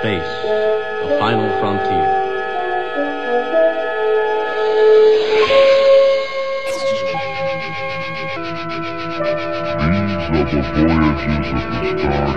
space, the final frontier. These are the voyages of the starship Enterprise.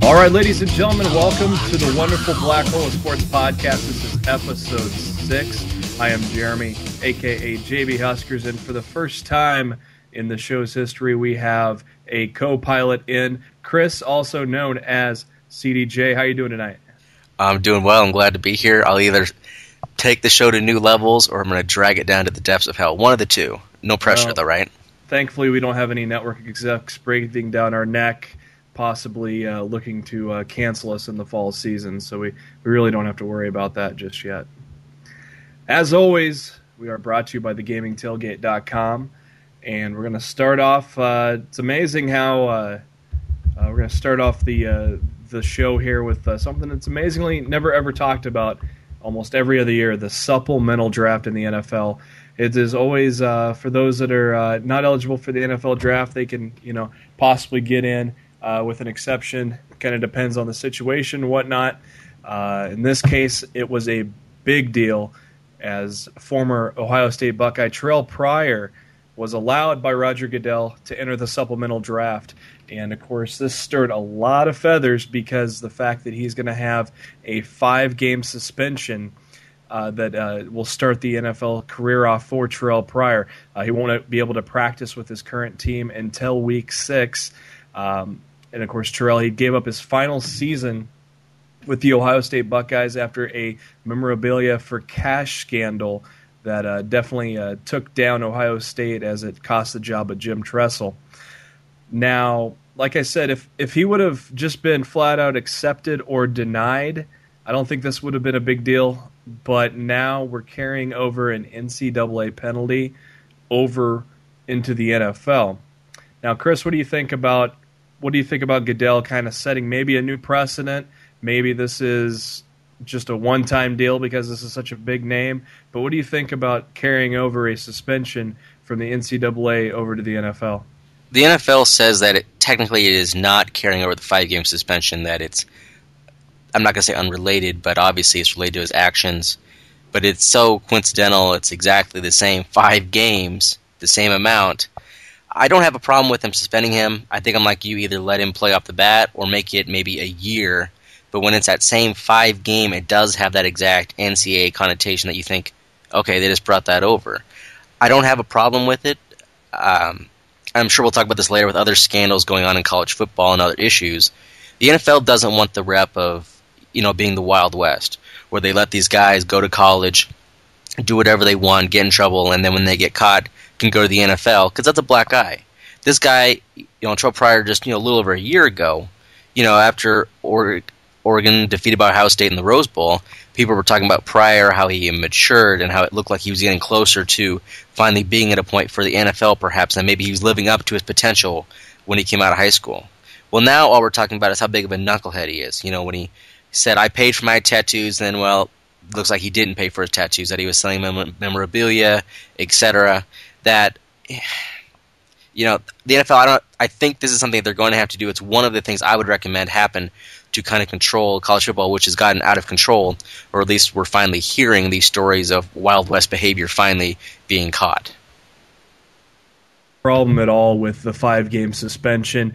All right, ladies and gentlemen, welcome to the wonderful Black Hole of Sports podcast. This is episode 6. I am Jeremy, a.k.a. JB Huskers, and for the first time in the show's history, we have a co-pilot in Chris, also known as CDJ. How you doing tonight? I'm doing well. I'm glad to be here. I'll either take the show to new levels or I'm going to drag it down to the depths of hell. One of the two. No pressure, though, right? Thankfully, we don't have any network execs breathing down our neck, possibly looking to cancel us in the fall season, so we really don't have to worry about that just yet. As always, we are brought to you by thegamingtailgate.com, and we're going to start off, it's amazing how we're going to start off the show here with something that's amazingly never ever talked about almost every other year, the supplemental draft in the NFL. It is always, for those that are not eligible for the NFL draft, they can possibly get in with an exception. Kind of depends on the situation and whatnot. In this case, it was a big deal as former Ohio State Buckeye Terrelle Pryor was allowed by Roger Goodell to enter the supplemental draft. And, of course, this stirred a lot of feathers because the fact that he's going to have a 5-game suspension that will start the NFL career off for Terrelle Pryor. He won't be able to practice with his current team until Week 6. And, of course, Terrelle, he gave up his final season with the Ohio State Buckeyes after a memorabilia for cash scandal that definitely took down Ohio State as it cost the job of Jim Tressel. Now, like I said, if he would have just been flat-out accepted or denied, I don't think this would have been a big deal. But now we're carrying over an NCAA penalty over into the NFL. Now, Chris, what do you think about Goodell kind of setting maybe a new precedent? Maybe this is just a one-time deal because this is such a big name. But what do you think about carrying over a suspension from the NCAA over to the NFL? The NFL says that technically it is not carrying over the 5-game suspension, that it's, I'm not going to say unrelated, but obviously it's related to his actions. But it's so coincidental, it's exactly the same 5 games, the same amount. I don't have a problem with him suspending him. I think I'm like you, either let him play off the bat or make it maybe a year. But when it's that same 5-game, it does have that exact NCAA connotation that you think, okay, they just brought that over. I don't have a problem with it. I'm sure we'll talk about this later with other scandals going on in college football and other issues. The NFL doesn't want the rep of, being the Wild West, where they let these guys go to college, do whatever they want, get in trouble, and then when they get caught, can go to the NFL, because that's a black eye. This guy, Terrelle Pryor, just a little over a year ago, after Oregon defeated by Ohio State in the Rose Bowl, people were talking about Pryor, how he matured, and how it looked like he was getting closer to finally being at a point for the NFL, perhaps, and maybe he was living up to his potential when he came out of high school. Well, now all we're talking about is how big of a knucklehead he is. When he said, I paid for my tattoos, then, well, looks like he didn't pay for his tattoos, that he was selling memorabilia, etc. That, the NFL, I think this is something that they're going to have to do. It's one of the things I would recommend happen to kind of control college football, which has gotten out of control, or at least we're finally hearing these stories of Wild West behavior finally being caught. Problem at all with the 5-game suspension.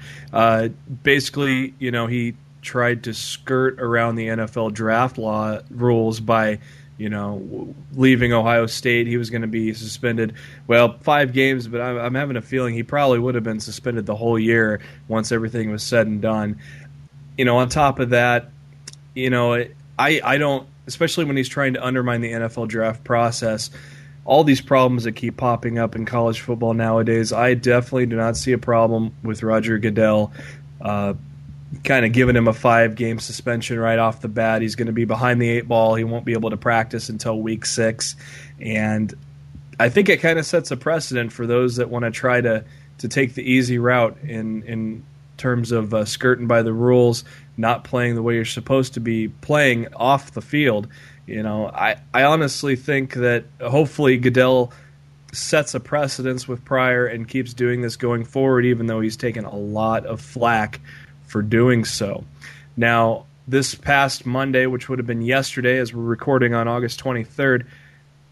Basically, he tried to skirt around the NFL draft law rules by, leaving Ohio State. He was going to be suspended, 5 games, but I'm having a feeling he probably would have been suspended the whole year once everything was said and done. On top of that, I don't, especially when he's trying to undermine the NFL draft process, all these problems that keep popping up in college football nowadays, I definitely do not see a problem with Roger Goodell kind of giving him a 5-game suspension right off the bat. He's going to be behind the 8 ball. He won't be able to practice until week 6. And I think it kind of sets a precedent for those that want to try to take the easy route in terms of skirting by the rules, not playing the way you're supposed to be playing off the field. I honestly think that hopefully Goodell sets a precedence with Pryor and keeps doing this going forward, even though he's taken a lot of flack for doing so. Now, this past Monday, which would have been yesterday as we're recording on August 23rd,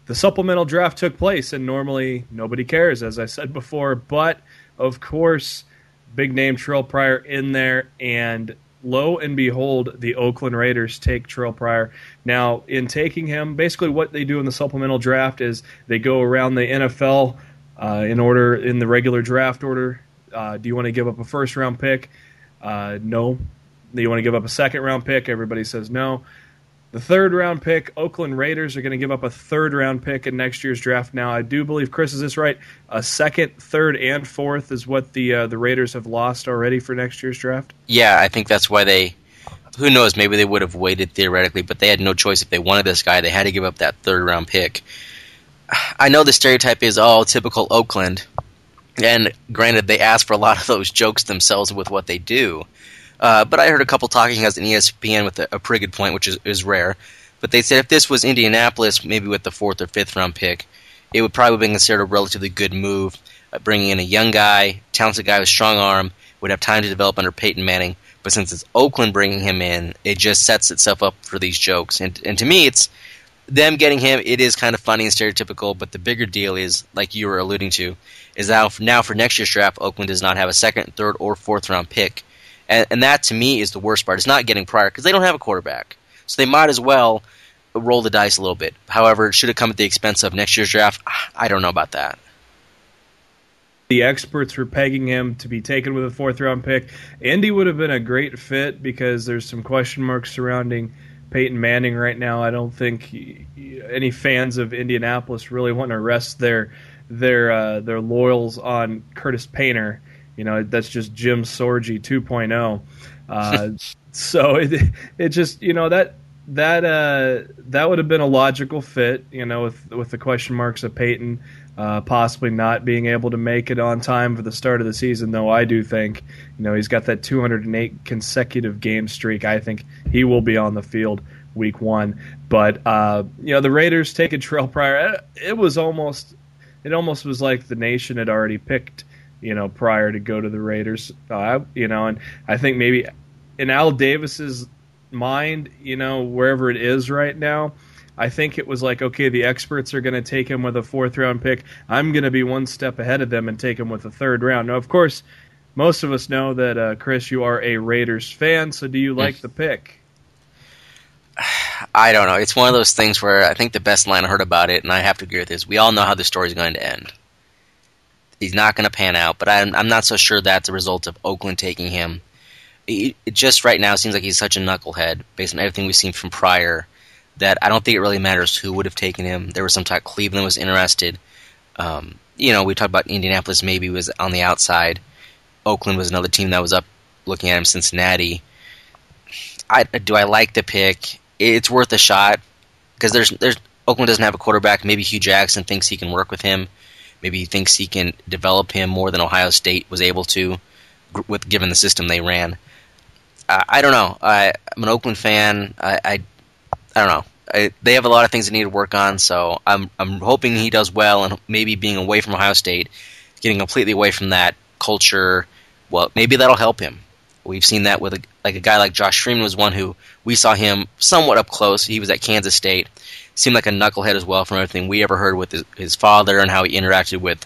the supplemental draft took place, and normally nobody cares, as I said before, but of course, big name Terrelle Pryor in there, and lo and behold, the Oakland Raiders take Terrelle Pryor. Now, in taking him, basically what they do in the supplemental draft is they go around the NFL in the regular draft order. Do you want to give up a first-round pick? No. Do you want to give up a second-round pick? Everybody says no. The third-round pick, Oakland Raiders are going to give up a third-round pick in next year's draft. Now, I do believe, Chris, is this right? A second, third, and fourth is what the Raiders have lost already for next year's draft? Yeah, I think that's why they... Who knows, maybe they would have waited theoretically, but they had no choice. If they wanted this guy, they had to give up that third-round pick. I know the stereotype is, typical Oakland. And granted, they ask for a lot of those jokes themselves with what they do. But I heard a couple talking as an ESPN with a pretty good point, which is rare. But they said if this was Indianapolis, maybe with the 4th or 5th round pick, it would probably be considered a relatively good move. Bringing in a young guy, talented guy with strong arm, would have time to develop under Peyton Manning. But since it's Oakland bringing him in, it just sets itself up for these jokes. And to me, it's them getting him. It is kind of funny and stereotypical. But the bigger deal is, like you were alluding to, is now for next year's draft, Oakland does not have a 2nd, 3rd, or 4th round pick. And that, to me, is the worst part. It's not getting Pryor, because they don't have a quarterback. So they might as well roll the dice a little bit. However, should it come at the expense of next year's draft? I don't know about that. The experts were pegging him to be taken with a 4th-round pick. Indy would have been a great fit because there's some question marks surrounding Peyton Manning right now. I don't think any fans of Indianapolis really want to rest their laurels on Curtis Painter. That's just Jim Sorgi 2.0. So it just that would have been a logical fit. With the question marks of Peyton possibly not being able to make it on time for the start of the season. Though I do think he's got that 208 consecutive game streak. I think he will be on the field week 1. But the Raiders taking Terrelle Pryor. It almost was like the nation had already picked Pryor to go to the Raiders, and I think maybe in Al Davis's mind, wherever it is right now, I think it was like, okay, the experts are going to take him with a 4th-round pick. I'm going to be one step ahead of them and take him with a 3rd round. Now, of course, most of us know that, Chris, you are a Raiders fan, so do you like the pick? I don't know. It's one of those things where I think the best line I heard about it, and I have to agree with this, we all know how the story's going to end. He's not going to pan out, but I'm not so sure that's a result of Oakland taking him. It just right now seems like he's such a knucklehead, based on everything we've seen from Pryor, that I don't think it really matters who would have taken him. There was some talk Cleveland was interested. We talked about Indianapolis maybe was on the outside. Oakland was another team that was up looking at him. Cincinnati. Do I like the pick? It's worth a shot because there's Oakland doesn't have a quarterback. Maybe Hugh Jackson thinks he can work with him. Maybe he thinks he can develop him more than Ohio State was able to, given the system they ran. I don't know. I'm an Oakland fan. I don't know. They have a lot of things they need to work on, so I'm hoping he does well, and maybe being away from Ohio State, getting completely away from that culture, well, maybe that'll help him. We've seen that with a guy like Josh Freeman was one who we saw him somewhat up close. He was at Kansas State. Seemed like a knucklehead as well from everything we ever heard with his father and how he interacted with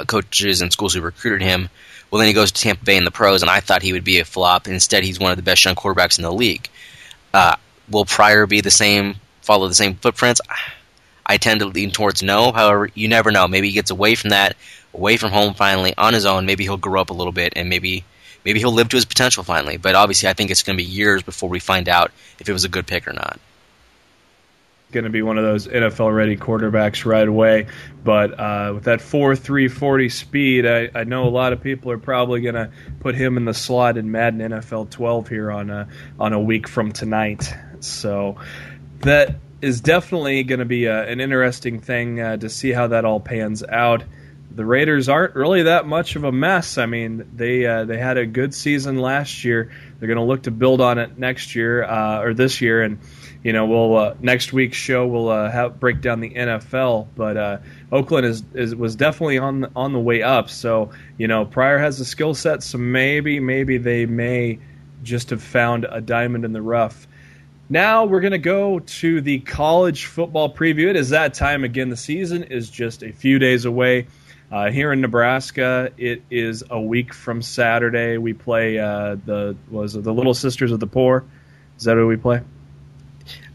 coaches and schools who recruited him. Well, then he goes to Tampa Bay in the pros, and I thought he would be a flop. Instead, he's one of the best young quarterbacks in the league. Will Pryor be follow the same footprints? I tend to lean towards no. However, you never know. Maybe he gets away from that, away from home finally, on his own. Maybe he'll grow up a little bit, and maybe he'll live to his potential finally. But obviously, I think it's going to be years before we find out if it was a good pick or not. going to be one of those NFL-ready quarterbacks right away. But with that 4.3 40 speed, I know a lot of people are probably going to put him in the slot in Madden NFL 12 here on a week from tonight. So that is definitely going to be an interesting thing to see how that all pans out. The Raiders aren't really that much of a mess. I mean, they had a good season last year. They're going to look to build on it next year or this year, and we'll next week's show we'll break down the NFL. But Oakland was definitely on the way up. So Pryor has a skill set, so maybe they may just have found a diamond in the rough. Now we're going to go to the college football preview. It is that time again. The season is just a few days away. Here in Nebraska, it is a week from Saturday. We play the Little Sisters of the Poor. Is that what we play?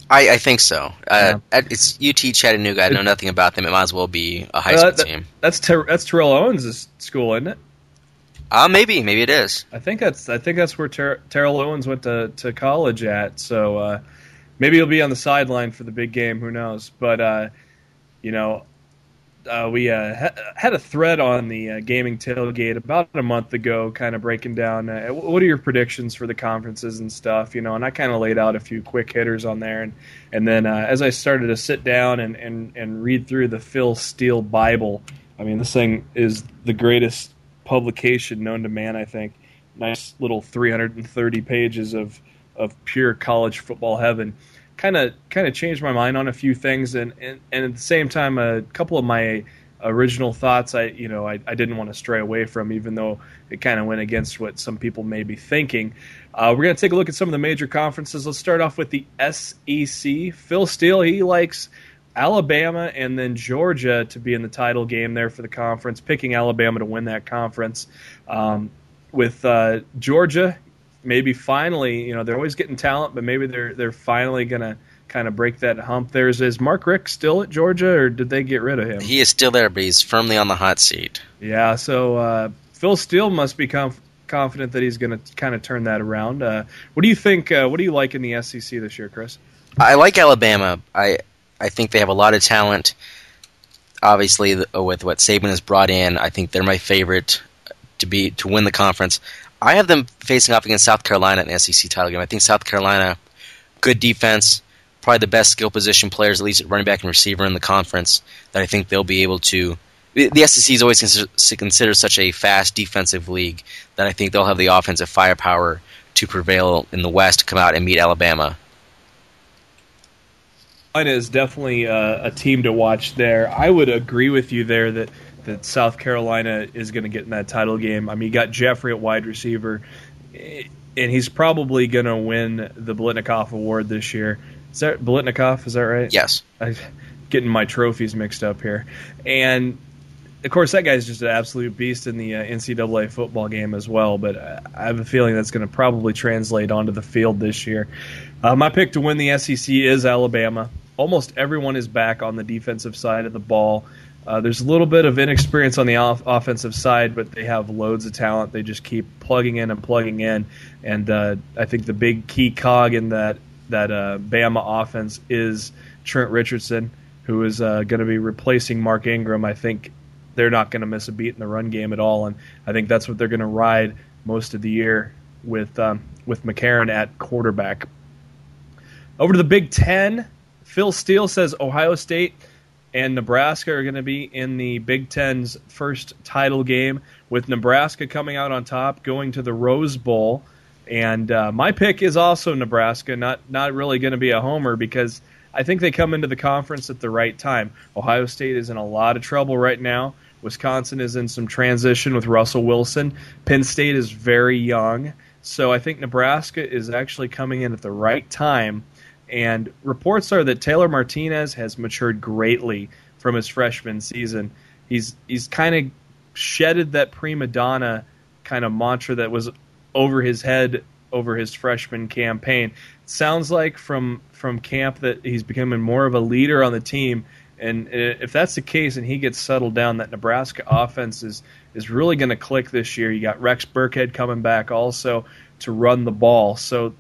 I think so. It's UT Chattanooga. I know nothing about them. It might as well be a high school team. That's Terrelle Owens' school, isn't it? Maybe it is. I think that's where Terrelle Owens went to college at. So maybe he'll be on the sideline for the big game. Who knows? But we had a thread on the Gaming Tailgate about a month ago, kind of breaking down what are your predictions for the conferences and stuff, and I kind of laid out a few quick hitters on there, and then as I started to sit down and read through the Phil Steele Bible, I mean, this thing is the greatest publication known to man, I think. Nice little 330 pages of pure college football heaven. Kind of changed my mind on a few things, and at the same time, a couple of my original thoughts I didn't want to stray away from, even though it kind of went against what some people may be thinking. We're going to take a look at some of the major conferences. Let's start off with the SEC. Phil Steele, he likes Alabama and then Georgia to be in the title game there for the conference, picking Alabama to win that conference. With Georgia, maybe finally, they're always getting talent, but maybe they're finally going to kind of break that hump. Is Mark Richt still at Georgia, or did they get rid of him? He is still there, but he's firmly on the hot seat. Yeah, so Phil Steele must be confident that he's going to kind of turn that around. What do you think? What do you like in the SEC this year, Chris? I like Alabama. I think they have a lot of talent. Obviously, with what Saban has brought in, I think they're my favorite to win the conference. I have them facing off against South Carolina in the SEC title game. I think South Carolina, good defense, probably the best skill position players, at least at running back and receiver in the conference, that I think they'll be able to. The SEC is always considered such a fast defensive league that I think they'll have the offensive firepower to prevail in the West, to come out and meet Alabama. Carolina is definitely a team to watch there. I would agree with you there that South Carolina is going to get in that title game. I mean, you got Jeffrey at wide receiver, and he's probably going to win the Blitnikoff Award this year. Is that Blitnikoff? Is that right? Yes. I'm getting my trophies mixed up here. And, of course, that guy's just an absolute beast in the NCAA football game as well, but I have a feeling that's going to probably translate onto the field this year. My pick to win the SEC is Alabama. Almost everyone is back on the defensive side of the ball. There's a little bit of inexperience on the offensive side, but they have loads of talent. They just keep plugging in. And I think the big key cog in that Bama offense is Trent Richardson, who is going to be replacing Mark Ingram. I think they're not going to miss a beat in the run game at all, and I think that's what they're going to ride most of the year with McCarron at quarterback. Over to the Big Ten, Phil Steele says Ohio State and Nebraska are going to be in the Big Ten's first title game, with Nebraska coming out on top, going to the Rose Bowl. And my pick is also Nebraska, not really going to be a homer, because I think they come into the conference at the right time. Ohio State is in a lot of trouble right now. Wisconsin is in some transition with Russell Wilson. Penn State is very young. So I think Nebraska is actually coming in at the right time. And reports are that Taylor Martinez has matured greatly from his freshman season. He's kind of shedded that prima donna kind of mantra that was over his head over his freshman campaign. It sounds like from camp that he's becoming more of a leader on the team. And if that's the case and he gets settled down, that Nebraska offense is really going to click this year. You got Rex Burkhead coming back also to run the ball. So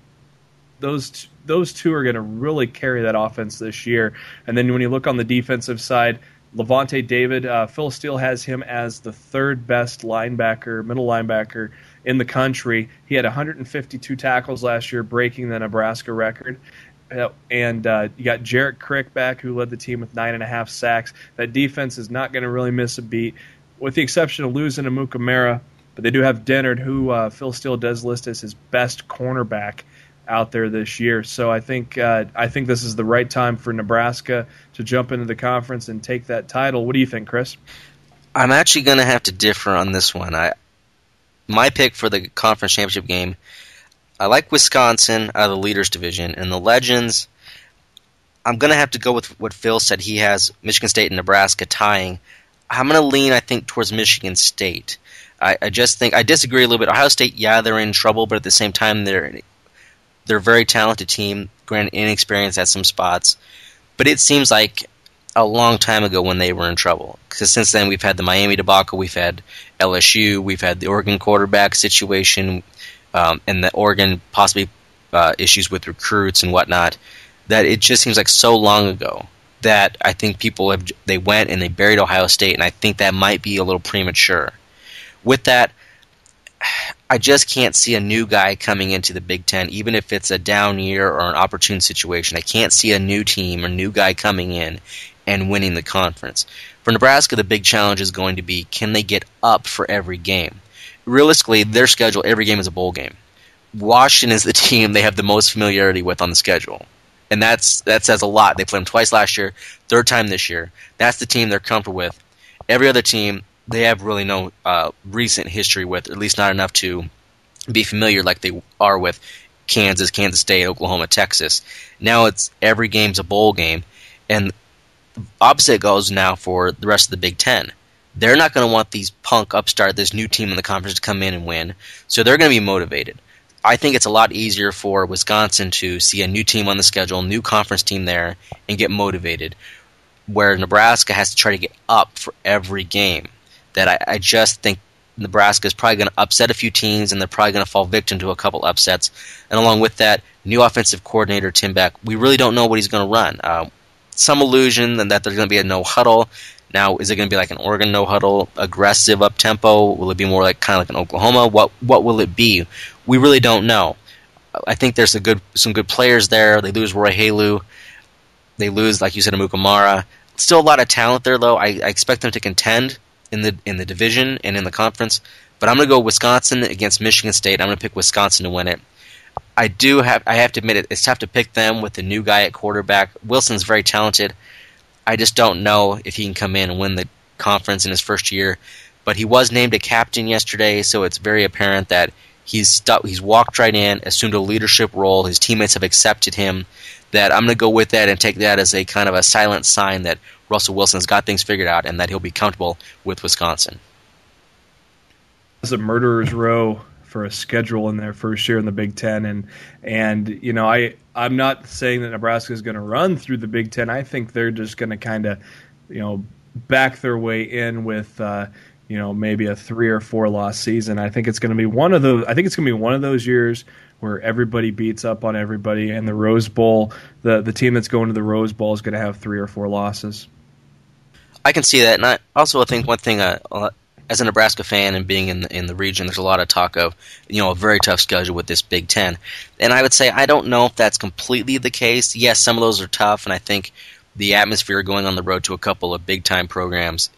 those those two are going to really carry that offense this year. And then when you look on the defensive side, Levante David, Phil Steele has him as the third best linebacker, middle linebacker in the country. He had 152 tackles last year, breaking the Nebraska record. And you got Jarrett Crick back, who led the team with 9.5 sacks. That defense is not going to really miss a beat, with the exception of losing Amuka Mara. But they do have Dennard, who Phil Steele does list as his best cornerback out there this year. So I think this is the right time for Nebraska to jump into the conference and take that title. What do you think, Chris? I'm actually going to have to differ on this one. My pick for the conference championship game, I like Wisconsin out of the Leaders Division. And the Legends, I'm going to have to go with what Phil said. He has Michigan State and Nebraska tying. I'm going to lean, I think, towards Michigan State. I just think I disagree a little bit. Ohio State, yeah, they're in trouble, but at the same time, they're a very talented team, granted inexperienced at some spots. But it seems like a long time ago when they were in trouble. Because since then, we've had the Miami debacle, we've had LSU, we've had the Oregon quarterback situation, and the Oregon possibly issues with recruits and whatnot, that it just seems like so long ago that I think they went and they buried Ohio State, and I think that might be a little premature. With that, I just can't see a new guy coming into the Big Ten, even if it's a down year or an opportune situation. I can't see a new team or new guy coming in and winning the conference. For Nebraska, the big challenge is going to be, can they get up for every game? Realistically, their schedule, every game is a bowl game. Washington is the team they have the most familiarity with on the schedule. And that says a lot. They played them twice last year, third time this year. That's the team they're comfortable with. Every other team, they have really no recent history with, or at least not enough to be familiar like they are with Kansas, Kansas State, Oklahoma, Texas. Now it's every game's a bowl game, and opposite goes now for the rest of the Big Ten. They're not going to want these punk upstart, this new team in the conference to come in and win, so they're going to be motivated. I think it's a lot easier for Wisconsin to see a new team on the schedule, new conference team there, and get motivated, where Nebraska has to try to get up for every game. That I just think Nebraska is probably going to upset a few teams, and they're probably going to fall victim to a couple upsets. And along with that, new offensive coordinator Tim Beck, we really don't know what he's going to run. Some illusion that there's going to be a no-huddle. Now, is it going to be like an Oregon no-huddle, aggressive up-tempo? Will it be more like kind of like an Oklahoma? What will it be? We really don't know. I think there's some good players there. They lose Roy Haleu. They lose, like you said, Amuka Mara. Still a lot of talent there, though. I expect them to contend in the division and in the conference. But I'm going to go Wisconsin against Michigan State. I'm going to pick Wisconsin to win it. I have to admit it's tough to pick them with the new guy at quarterback. Wilson's very talented. I just don't know if he can come in and win the conference in his first year. But he was named a captain yesterday, so it's very apparent that he's walked right in, assumed a leadership role. His teammates have accepted him. That I'm going to go with that and take that as a kind of a silent sign that Russell Wilson's got things figured out and that he'll be comfortable with Wisconsin. It's a murderer's row for a schedule in their first year in the Big Ten, and you know I'm not saying that Nebraska is going to run through the Big Ten. I think they're just going to kind of back their way in with maybe a 3 or 4 loss season. I think it's going to be one of those. I think it's going to be one of those years where everybody beats up on everybody, and the Rose Bowl, the team that's going to the Rose Bowl is going to have 3 or 4 losses. I can see that, and I also think one thing, as a Nebraska fan and being in the region, there's a lot of talk of a very tough schedule with this Big Ten, and I would say I don't know if that's completely the case. Yes, some of those are tough, and I think the atmosphere going on the road to a couple of big time programs,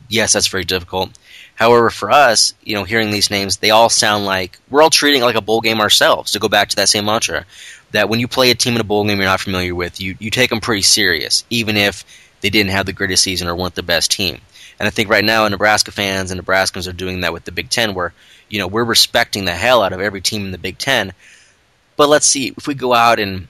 yes, that's very difficult. However, for us, hearing these names, they all sound like we're all treating it like a bowl game ourselves, to go back to that same mantra, that when you play a team in a bowl game you're not familiar with, you take them pretty serious, even if they didn't have the greatest season or weren't the best team. And I think right now Nebraska fans and Nebraskans are doing that with the Big Ten, where we're respecting the hell out of every team in the Big Ten. But let's see, if we go out and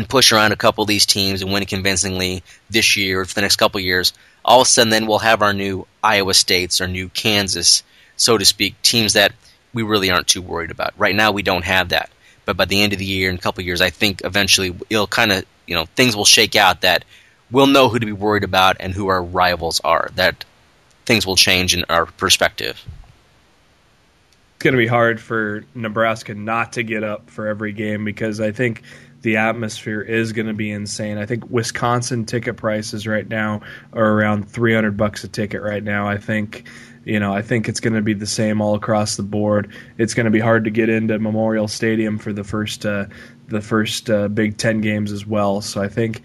push around a couple of these teams and win it convincingly this year or for the next couple of years, all of a sudden then we'll have our new Iowa States, our new Kansas, so to speak, teams that we really aren't too worried about. Right now we don't have that. But by the end of the year, in a couple of years, I think eventually it'll kind of, things will shake out that we'll know who to be worried about and who our rivals are, that things will change in our perspective. It's going to be hard for Nebraska not to get up for every game, because I think the atmosphere is going to be insane. I think Wisconsin ticket prices right now are around $300 a ticket right now. I think it's going to be the same all across the board. It's going to be hard to get into Memorial Stadium for the first Big Ten games as well. So I think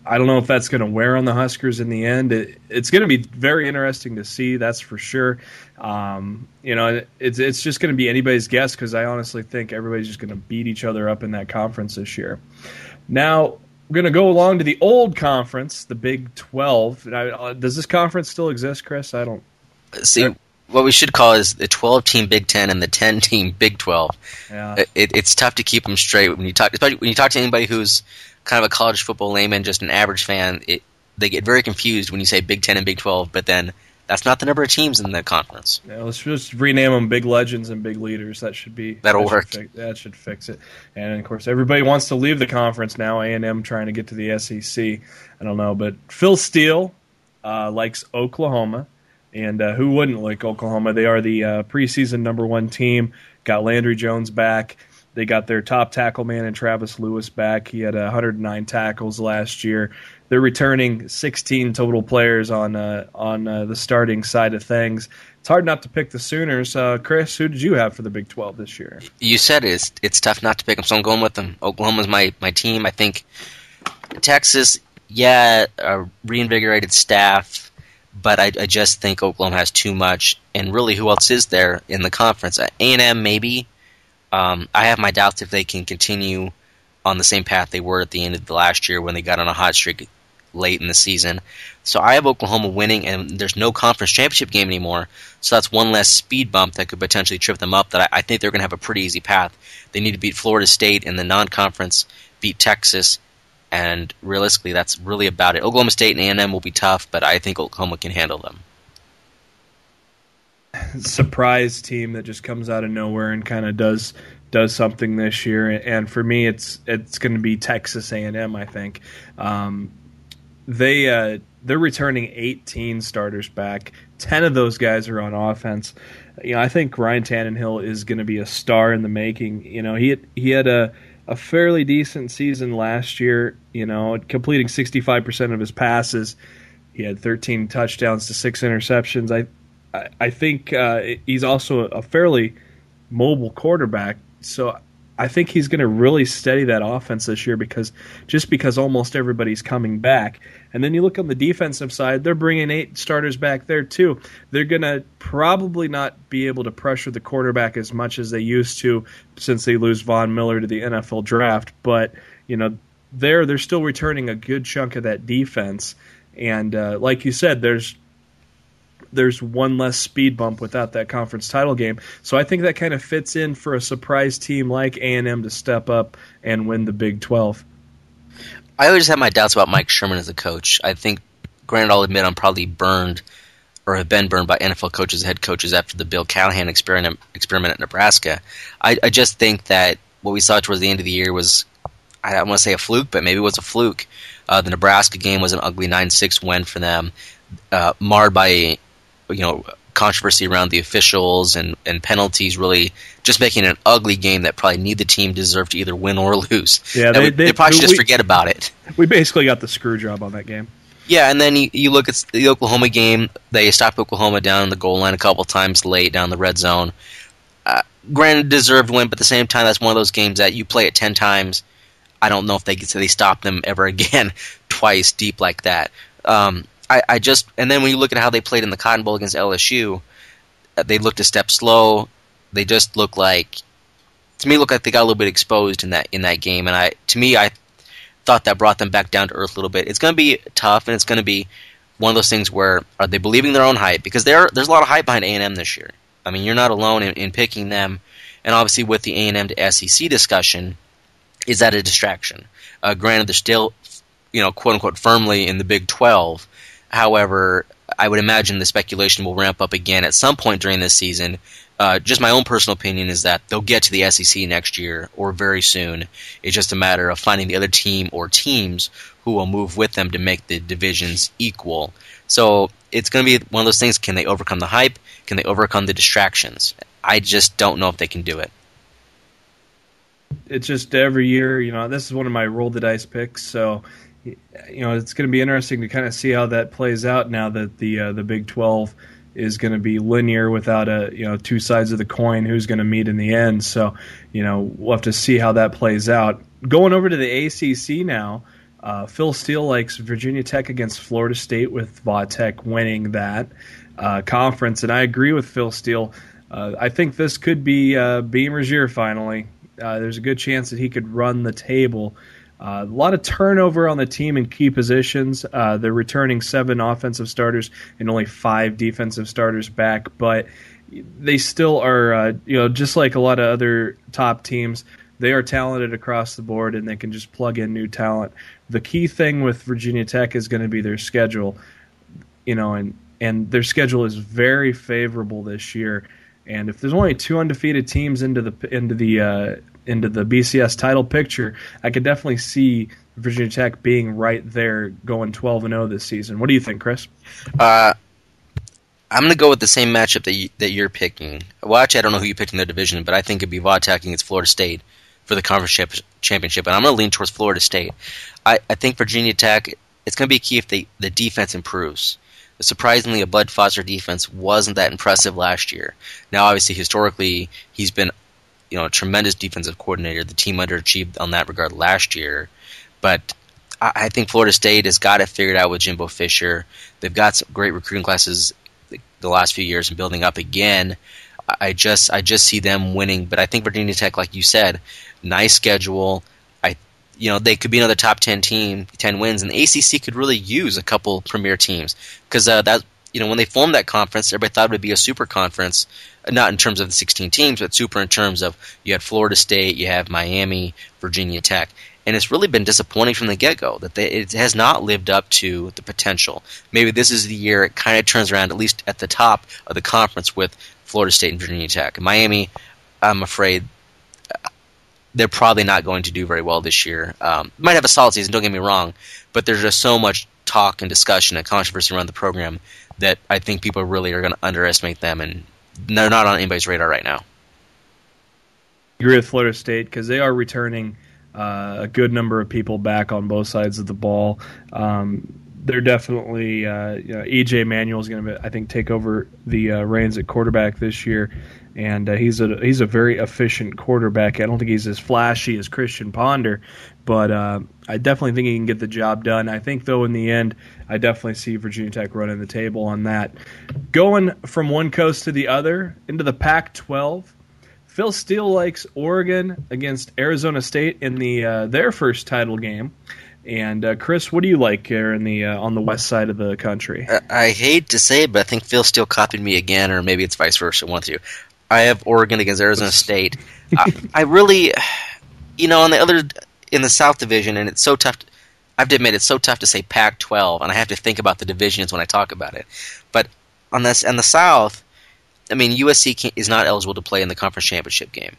I don't know if that's going to wear on the Huskers in the end. It's going to be very interesting to see, that's for sure. It's just going to be anybody's guess, because I honestly think everybody's just going to beat each other up in that conference this year. Now, we're going to go along to the old conference, the Big 12. Does this conference still exist, Chris? I don't see. What we should call is the 12-team Big 10 and the 10-team Big 12. Yeah. It's tough to keep them straight when you talk, especially when you talk to anybody who's kind of a college football layman, just an average fan. They get very confused when you say Big 10 and Big 12, but then that's not the number of teams in the conference. Yeah, let's just rename them Big Legends and Big Leaders. That'll work. That should fix it. And of course, everybody wants to leave the conference now. A&M trying to get to the SEC. I don't know, but Phil Steele likes Oklahoma, and who wouldn't like Oklahoma? They are the preseason #1 team. Got Landry Jones back. They got their top tackle man in Travis Lewis back. He had 109 tackles last year. They're returning 16 total players on the starting side of things. It's hard not to pick the Sooners. Chris, who did you have for the Big 12 this year? You said it's tough not to pick them, so I'm going with them. Oklahoma's my team. I think Texas, a reinvigorated staff, but I just think Oklahoma has too much. And really, who else is there in the conference? A&M, maybe. I have my doubts if they can continue on the same path they were at the end of the last year when they got on a hot streak late in the season. So I have Oklahoma winning, and there's no conference championship game anymore, so that's one less speed bump that could potentially trip them up that I think they're going to have a pretty easy path. They need to beat Florida State in the non-conference, beat Texas, and realistically that's really about it. Oklahoma State and A&M will be tough, but I think Oklahoma can handle them. Surprise team that just comes out of nowhere and kind of does something this year, and for me it's going to be Texas A&M. I think they're returning 18 starters back. 10 of those guys are on offense. I think Ryan Tannehill is going to be a star in the making. He had a fairly decent season last year, completing 65% of his passes. He had 13 touchdowns to 6 interceptions. I think he's also a fairly mobile quarterback, so I think he's going to really steady that offense this year because almost everybody's coming back. And then you look on the defensive side, they're bringing 8 starters back there too. They're going to probably not be able to pressure the quarterback as much as they used to since they lose Von Miller to the NFL draft, but they're still returning a good chunk of that defense. And like you said, there's one less speed bump without that conference title game. So I think that kind of fits in for a surprise team like A&M to step up and win the Big 12. I always have my doubts about Mike Sherman as a coach. I think, granted, I'll admit I'm probably burned or have been burned by NFL coaches and head coaches after the Bill Callahan experiment at Nebraska. I just think that what we saw towards the end of the year was, I don't want to say a fluke, but maybe it was a fluke. The Nebraska game was an ugly 9-6 win for them, marred by controversy around the officials and penalties, really just making it an ugly game that probably neither team deserved to either win or lose. Yeah, they probably should just forget about it. We basically got the screw job on that game. Yeah, and then you look at the Oklahoma game. They stopped Oklahoma down the goal line a couple times late down the red zone. Granted, deserved win, but at the same time, that's one of those games that you play it 10 times. I don't know if they stop them ever again twice deep like that. And then when you look at how they played in the Cotton Bowl against LSU, they looked a step slow. They just look like they got a little bit exposed in that game. And I thought that brought them back down to earth a little bit. It's going to be tough, and it's going to be one of those things where are they believing their own hype? Because there's a lot of hype behind A&M this year. I mean, you're not alone in picking them. And obviously with the A&M to SEC discussion, is that a distraction? Granted, they're still, quote unquote, firmly in the Big 12. However, I would imagine the speculation will ramp up again at some point during this season. Just my own personal opinion is that they'll get to the SEC next year or very soon. It's just a matter of finding the other team or teams who will move with them to make the divisions equal. So it's going to be one of those things. Can they overcome the hype? Can they overcome the distractions? I just don't know if they can do it. it's just every year, this is one of my roll the dice picks, so it's going to be interesting to kind of see how that plays out now that the Big 12 is going to be linear without two sides of the coin who's going to meet in the end. So, we'll have to see how that plays out. Going over to the ACC now, Phil Steele likes Virginia Tech against Florida State, with Vautech winning that conference, and I agree with Phil Steele. I think this could be Beam Rozier finally. There's a good chance that he could run the table. A lot of turnover on the team in key positions. They're returning 7 offensive starters and only 5 defensive starters back, but they still are, just like a lot of other top teams, they are talented across the board, and they can just plug in new talent. The key thing with Virginia Tech is going to be their schedule, and their schedule is very favorable this year. And if there's only 2 undefeated teams into the BCS title picture, I could definitely see Virginia Tech being right there, going 12-0 this season. What do you think, Chris? I'm going to go with the same matchup that you're picking. Well, actually, I don't know who you picked in their division, but I think it'd be Vautech against Florida State for the conference championship, and I'm going to lean towards Florida State. I think Virginia Tech, it's going to be key if the defense improves. Surprisingly, a Bud Foster defense wasn't that impressive last year. Now, obviously, historically, he's been a tremendous defensive coordinator. The team underachieved on that regard last year. But I think Florida State has got it figured out with Jimbo Fisher. They've got some great recruiting classes the last few years and building up again. I just see them winning. But I think Virginia Tech, like you said, nice schedule. They could be another top 10 team, 10 wins, and the ACC could really use a couple premier teams because when they formed that conference, everybody thought it would be a super conference, not in terms of the 16 teams, but super in terms of you had Florida State, you have Miami, Virginia Tech, and it's really been disappointing from the get-go that it has not lived up to the potential. Maybe this is the year it kind of turns around, at least at the top of the conference with Florida State and Virginia Tech. Miami, I'm afraid they're probably not going to do very well this year. Might have a solid season, don't get me wrong, but there's just so much talk and discussion and controversy around the program that I think people really are going to underestimate them, and they're not on anybody's radar right now. I agree with Florida State because they are returning a good number of people back on both sides of the ball. They're definitely E.J. Manuel is going to, I think, take over the reins at quarterback this year. And he's a very efficient quarterback. I don't think he's as flashy as Christian Ponder, but I definitely think he can get the job done. I think, though, in the end, I definitely see Virginia Tech running the table on that. Going from one coast to the other, into the Pac-12, Phil Steele likes Oregon against Arizona State in their first title game. And Chris, what do you like here on the west side of the country? I hate to say it, but I think Phil Steele copied me again, or maybe it's vice versa. One of you. I have Oregon against Arizona State. I really, in the South Division, and it's so tough. I have to admit, it's so tough to say Pac-12, and I have to think about the divisions when I talk about it. But on the South, USC is not eligible to play in the conference championship game.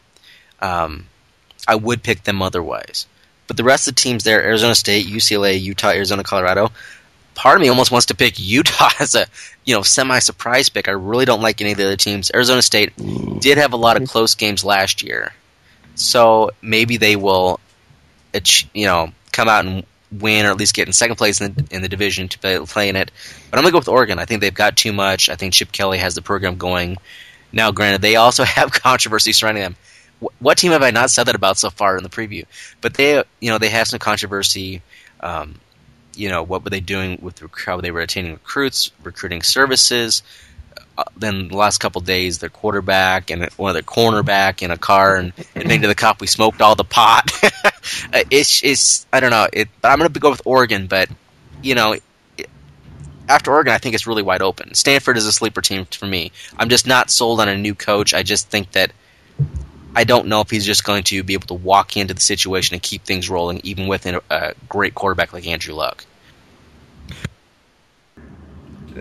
I would pick them otherwise. But the rest of the teams there, Arizona State, UCLA, Utah, Arizona, Colorado, part of me almost wants to pick Utah as a semi-surprise pick. I really don't like any of the other teams. Arizona State did have a lot of close games last year. So maybe they will come out and win, or at least get in second place in the division to play in it. But I'm going to go with Oregon. I think they've got too much. I think Chip Kelly has the program going. Now, granted, they also have controversy surrounding them. What team have I not said that about so far in the preview? But they have some controversy. What were they doing with how they were attaining recruits, recruiting services? Then the last couple of days, their quarterback and one of their cornerback in a car and admitting to the cop, we smoked all the pot. It's I don't know. But I'm going to go with Oregon. But after Oregon, I think it's really wide open. Stanford is a sleeper team for me. I'm just not sold on a new coach. I just think that I don't know if he's just going to be able to walk into the situation and keep things rolling, even with a great quarterback like Andrew Luck.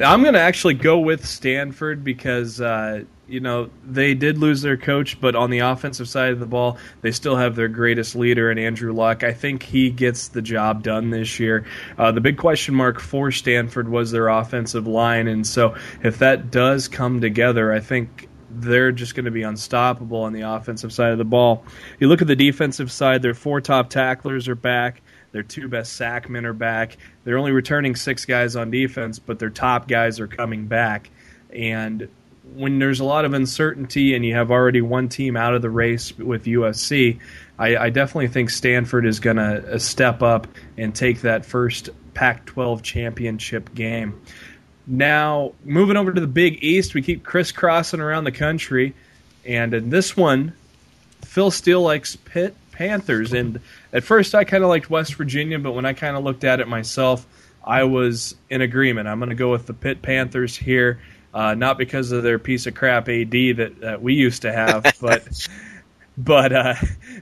I'm going to actually go with Stanford because, they did lose their coach, but on the offensive side of the ball, they still have their greatest leader in Andrew Luck. I think he gets the job done this year. The big question mark for Stanford was their offensive line, and so if that does come together, I think they're just going to be unstoppable on the offensive side of the ball. You look at the defensive side, their 4 top tacklers are back. Their 2 best sackmen are back. They're only returning 6 guys on defense, but their top guys are coming back. And when there's a lot of uncertainty and you have already one team out of the race with USC, I definitely think Stanford is going to step up and take that first Pac-12 championship game. Now, moving over to the Big East, we keep crisscrossing around the country. And in this one, Phil Steele likes Pitt Panthers. And at first I kind of liked West Virginia, but when I kind of looked at it myself, I was in agreement. I'm going to go with the Pitt Panthers here. Not because of their piece of crap AD that we used to have, but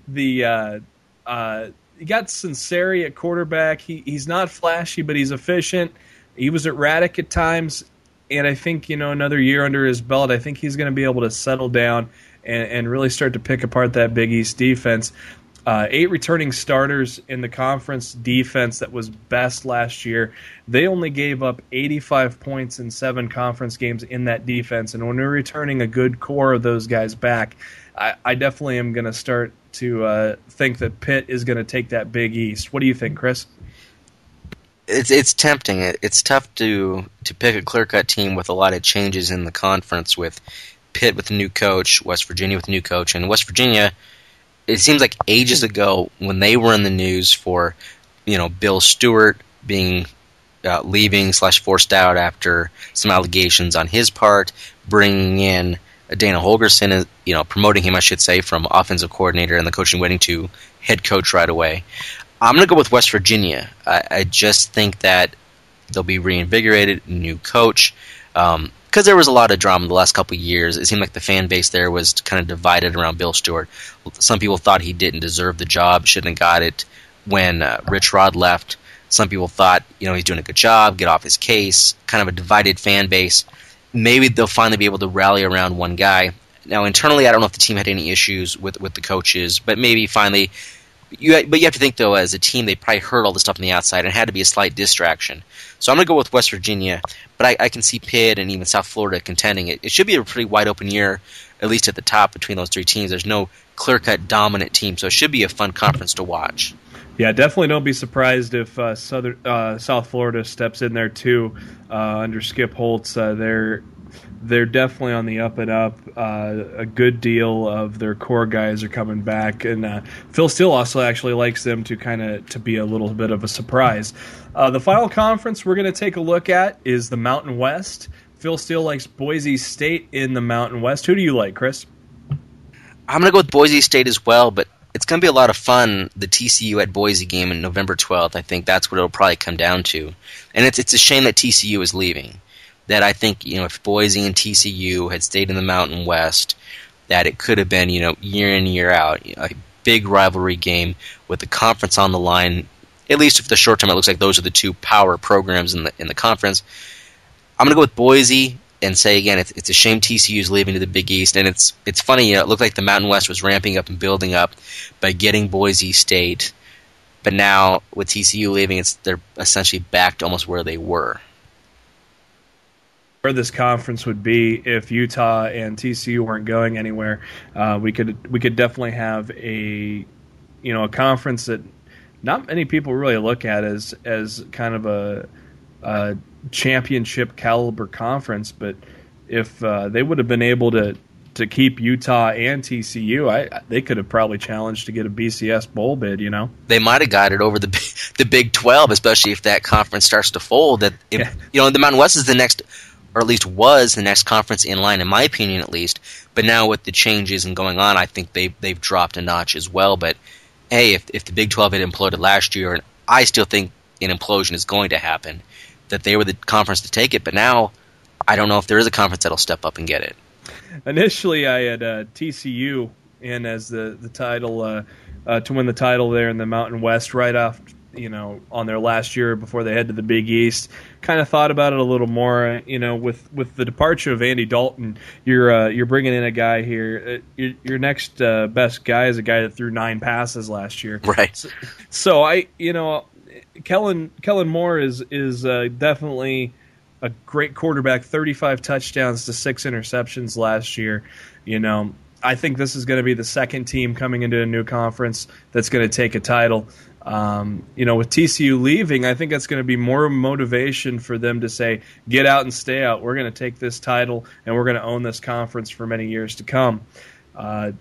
you got Sinceri at quarterback. He's not flashy, but he's efficient. He was erratic at times, and I think another year under his belt, I think he's going to be able to settle down and really start to pick apart that Big East defense. 8 returning starters in the conference defense that was best last year. They only gave up 85 points in 7 conference games in that defense. And when we're returning a good core of those guys back, I definitely am going to start to think that Pitt is going to take that Big East. What do you think, Chris? It's tempting. It's tough to pick a clear-cut team with a lot of changes in the conference, with Pitt with a new coach, West Virginia with a new coach. And West Virginia, it seems like ages ago when they were in the news for, Bill Stewart being leaving / forced out after some allegations on his part, bringing in Dana Holgerson, promoting him, I should say, from offensive coordinator and the coaching waiting to head coach right away. I'm going to go with West Virginia. I just think that they'll be reinvigorated, new coach. Because there was a lot of drama the last couple of years. It seemed like the fan base there was kind of divided around Bill Stewart. Some people thought he didn't deserve the job, shouldn't have got it when Rich Rod left. Some people thought, he's doing a good job, get off his case. Kind of a divided fan base. Maybe they'll finally be able to rally around one guy. Now, internally, I don't know if the team had any issues with the coaches, but maybe finally... But you have to think, though, as a team, they probably heard all the stuff on the outside and had to be a slight distraction. So I'm going to go with West Virginia, but I can see Pitt and even South Florida contending. It should be a pretty wide-open year, at least at the top between those 3 teams. There's no clear-cut dominant team, so it should be a fun conference to watch. Yeah, definitely don't be surprised if South Florida steps in there, too, under Skip Holtz. They're definitely on the up and up. A good deal of their core guys are coming back, and Phil Steele also actually likes them to be a little bit of a surprise. The final conference we're going to take a look at is the Mountain West. Phil Steele likes Boise State in the Mountain West. Who do you like, Chris? I'm going to go with Boise State as well, but it's going to be a lot of fun, the TCU at Boise game on November 12th. I think that's what it'll probably come down to. And it's a shame that TCU is leaving. That I think, if Boise and TCU had stayed in the Mountain West, that it could have been, year in, year out, a big rivalry game with the conference on the line. At least for the short term, it looks like those are the 2 power programs in the conference. I'm going to go with Boise and say again, it's a shame TCU is leaving to the Big East, and it's funny. It looked like the Mountain West was ramping up and building up by getting Boise State, but now with TCU leaving, they're essentially back to almost where they were. Where this conference would be if Utah and TCU weren't going anywhere. We could definitely have a conference that not many people really look at as kind of a championship caliber conference. But if they would have been able to keep Utah and TCU, they could have probably challenged to get a BCS bowl bid. They might have got it over the Big 12, especially if that conference starts to fold. The Mountain West is the next. Or at least was the next conference in line, in my opinion at least. But now with the changes and going on, I think they've dropped a notch as well. But hey, if the Big 12 had imploded last year, and I still think an implosion is going to happen, that they were the conference to take it. But now, I don't know if there is a conference that'll step up and get it. Initially, I had TCU in as the title to win the title there in the Mountain West right off. On their last year before they head to the Big East. Kind of thought about it a little more. With the departure of Andy Dalton, you're bringing in a guy here. Your next best guy is a guy that threw 9 passes last year. Right. So Kellen Moore is definitely a great quarterback, 35 touchdowns to 6 interceptions last year. I think this is going to be the second team coming into a new conference that's going to take a title. With TCU leaving, I think that's going to be more motivation for them to say, get out and stay out. We're going to take this title, and we're going to own this conference for many years to come.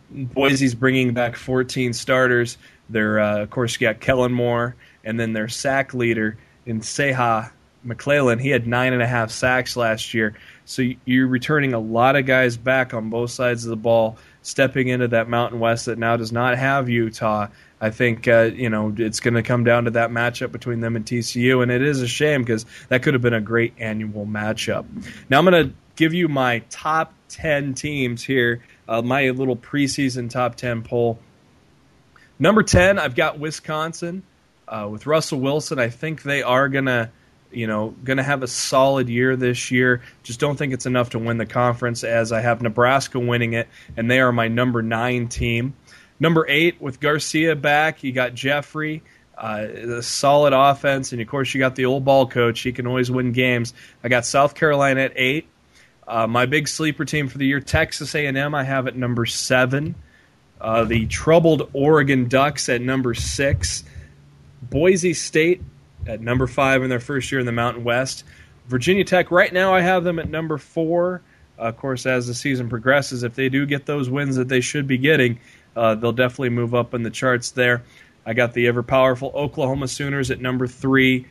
Boise's bringing back 14 starters. Of course, you got Kellen Moore, and then their sack leader in Seha McClellan. He had 9.5 sacks last year. So you're returning a lot of guys back on both sides of the ball, stepping into that Mountain West that now does not have Utah. I think it's going to come down to that matchup between them and TCU, and it is a shame because that could have been a great annual matchup. Now I'm going to give you my top 10 teams here, my little preseason top 10 poll. Number 10, I've got Wisconsin. With Russell Wilson, I think they are going to have a solid year this year. Just don't think it's enough to win the conference, as I have Nebraska winning it, and they are my number 9 team. Number 8, with Garcia back, you got Jeffrey, a solid offense, and of course you got the old ball coach. He can always win games. I got South Carolina at 8. My big sleeper team for the year, Texas A&M, I have at number 7. The troubled Oregon Ducks at number 6. Boise State at number 5 in their first year in the Mountain West. Virginia Tech, right now I have them at number 4. Of course, as the season progresses, if they do get those wins that they should be getting, they'll definitely move up in the charts there. I got the ever-powerful Oklahoma Sooners at number 3,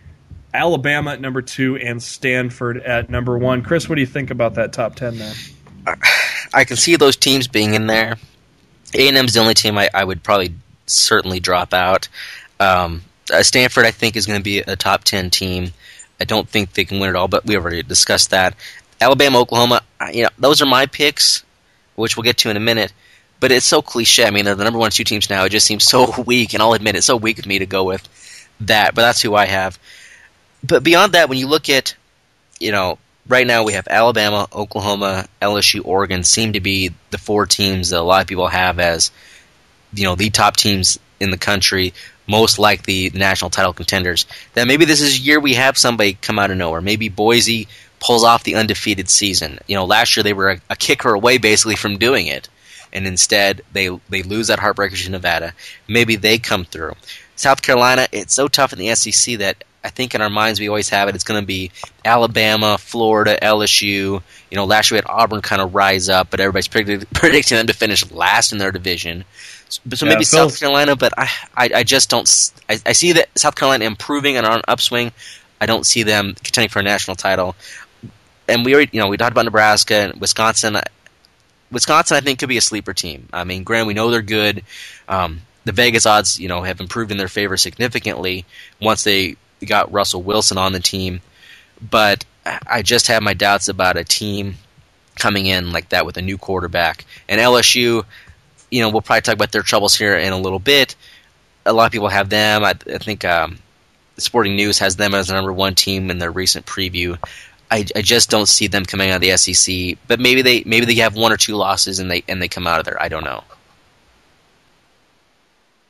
Alabama at number 2, and Stanford at number 1. Chris, what do you think about that top 10 now? I can see those teams being in there. A&M's the only team I would probably certainly drop out. Stanford, I think, is going to be a top 10 team. I don't think they can win it all, but we already discussed that. Alabama, Oklahoma, those are my picks, which we'll get to in a minute. But it's so cliche. I mean, they're the number 1 and 2 teams now. It just seems so weak, and I'll admit it's so weak of me to go with that. But that's who I have. But beyond that, when you look at, right now we have Alabama, Oklahoma, LSU, Oregon seem to be the 4 teams that a lot of people have as, the top teams in the country, most like the national title contenders. Then maybe this is a year we have somebody come out of nowhere. Maybe Boise pulls off the undefeated season. Last year they were a kicker away basically from doing it. And instead, they lose that heartbreaker to Nevada. Maybe they come through. South Carolina, it's so tough in the SEC that I think in our minds we always have it. It's going to be Alabama, Florida, LSU. Last year we had Auburn kind of rise up, but everybody's predicting them to finish last in their division. So maybe South Carolina, but I just don't. I see that South Carolina improving and on an upswing. I don't see them contending for a national title. And we already, we talked about Nebraska and Wisconsin. Wisconsin, I think, could be a sleeper team. I mean, granted, we know they're good. The Vegas odds, have improved in their favor significantly once they got Russell Wilson on the team. But I just have my doubts about a team coming in like that with a new quarterback. And LSU, we'll probably talk about their troubles here in a little bit. A lot of people have them. I think Sporting News has them as the number 1 team in their recent preview. I just don't see them coming out of the SEC, but maybe they have 1 or 2 losses and they come out of there. I don't know.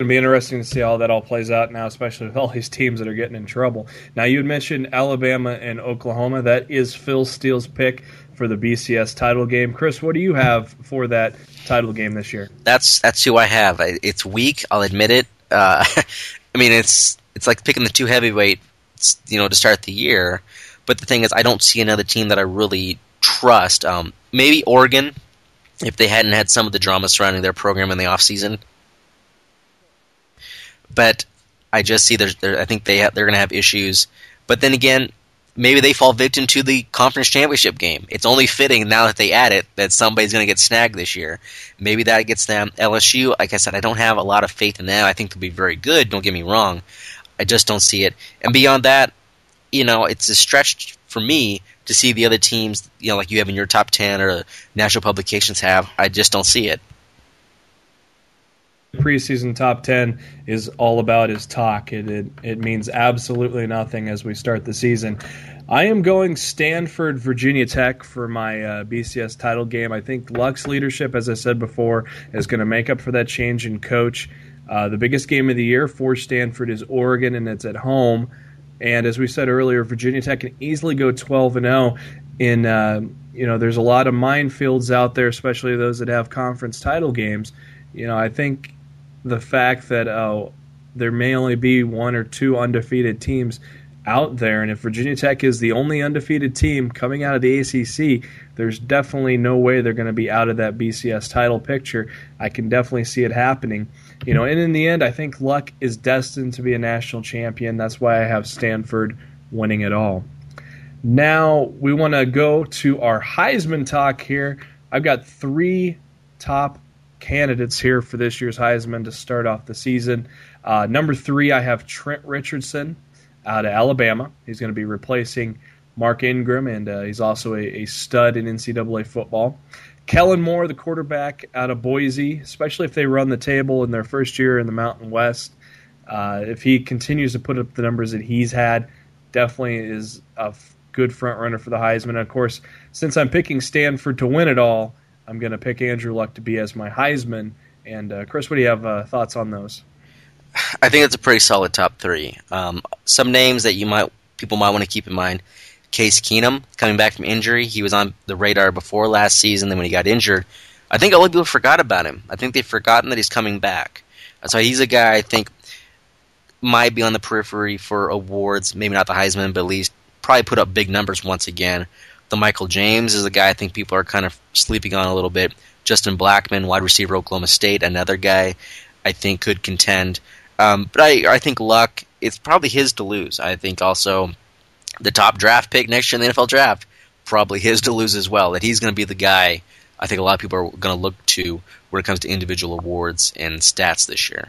It'll be interesting to see how that all plays out now, especially with all these teams that are getting in trouble. Now, you had mentioned Alabama and Oklahoma. That is Phil Steele's pick for the BCS title game. Chris, what do you have for that title game this year? That's who I have. It's weak, I'll admit it. I mean, it's like picking the 2 heavyweights, to start the year. But the thing is, I don't see another team that I really trust. Maybe Oregon, if they hadn't had some of the drama surrounding their program in the offseason. But I just see I think they're going to have issues. But then again, maybe they fall victim to the conference championship game. It's only fitting now that they add it that somebody's going to get snagged this year. Maybe that gets them. LSU, like I said, I don't have a lot of faith in them. I think they'll be very good, don't get me wrong. I just don't see it. And beyond that, it's a stretch for me to see the other teams, like you have in your top 10 or national publications have. I just don't see it. Preseason top 10 is all about is talk. It means absolutely nothing as we start the season. I am going Stanford, Virginia Tech for my BCS title game. I think Luck's leadership, as I said before, is going to make up for that change in coach. The biggest game of the year for Stanford is Oregon, and it's at home. And as we said earlier, Virginia Tech can easily go 12-0 in, there's a lot of minefields out there, especially those that have conference title games. I think the fact that there may only be one or two undefeated teams out there, and if Virginia Tech is the only undefeated team coming out of the ACC, there's definitely no way they're going to be out of that BCS title picture. I can definitely see it happening. And in the end, I think Luck is destined to be a national champion. That's why I have Stanford winning it all. Now we want to go to our Heisman talk here. I've got 3 top candidates here for this year's Heisman to start off the season. Number 3, I have Trent Richardson out of Alabama. He's going to be replacing Mark Ingram, and he's also a stud in NCAA football. Kellen Moore, the quarterback out of Boise, especially if they run the table in their first year in the Mountain West. If he continues to put up the numbers that he's had, definitely is a good front runner for the Heisman. And of course, since I'm picking Stanford to win it all, I'm going to pick Andrew Luck to be as my Heisman. And Chris, what do you have thoughts on those? I think it's a pretty solid top 3. Some names that people might want to keep in mind. Case Keenum, coming back from injury. He was on the radar before last season. Then when he got injured, I think a lot of people forgot about him. I think they've forgotten that he's coming back. So he's a guy I think might be on the periphery for awards. Maybe not the Heisman, but at least probably put up big numbers once again. The Michael James is a guy I think people are kind of sleeping on a little bit. Justin Blackman, wide receiver, Oklahoma State, another guy I think could contend. But I think Luck, it's probably his to lose. I think also the top draft pick next year in the NFL draft, probably his to lose as well. That he's going to be the guy I think a lot of people are going to look to when it comes to individual awards and stats this year.